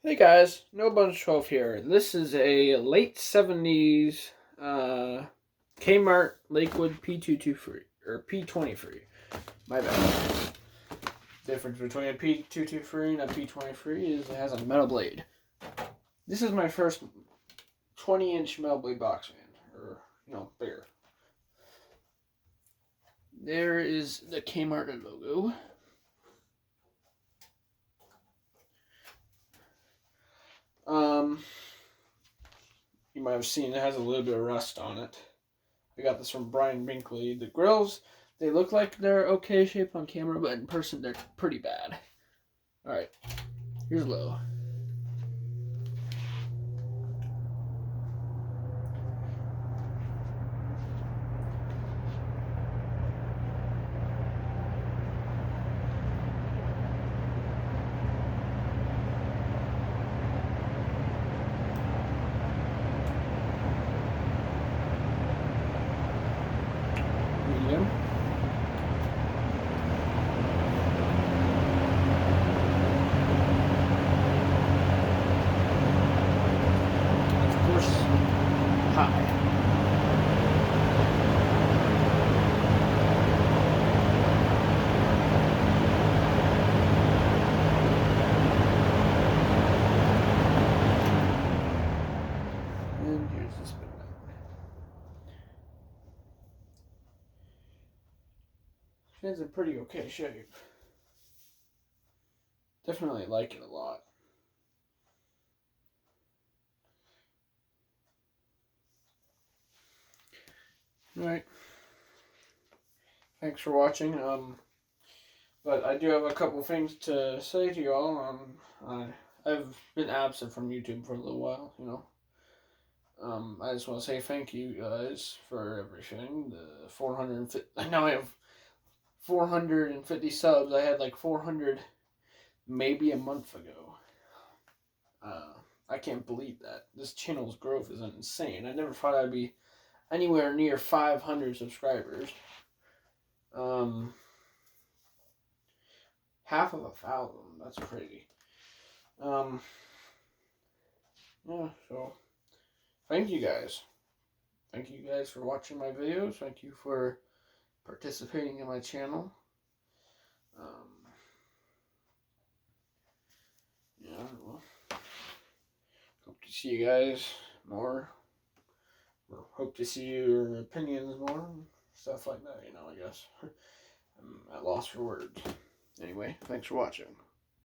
Hey guys, No Buns 12 here. This is a late 70's Kmart Lakewood P23 or P23. My bad. Difference between a P23 and a P23 is it has a metal blade. This is my first 20-inch metal blade box fan, or bigger. There is the Kmart logo. You might have seen it has a little bit of rust on it. I got this from Brion Binkley. The grills, they look like they're okay shape on camera, but in person they're pretty bad. Alright, here's low. Medium. Of course, high. And here's the Spindown. It's in pretty okay shape. Definitely like it a lot. Alright. Thanks for watching. But I do have a couple things to say to y'all. I've been absent from YouTube for a little while, I just want to say thank you guys for everything. The 450, now I have 450 subs. I had like 400 maybe a month ago. I can't believe that. This channel's growth is insane. I never thought I'd be anywhere near 500 subscribers. Half of 1,000. That's crazy. Yeah, so thank you guys. Thank you guys for watching my videos. Thank you for participating in my channel. Yeah, well, hope to see you guys more. Or hope to see your opinions more. Stuff like that, I guess. I'm at loss for words. Anyway, thanks for watching.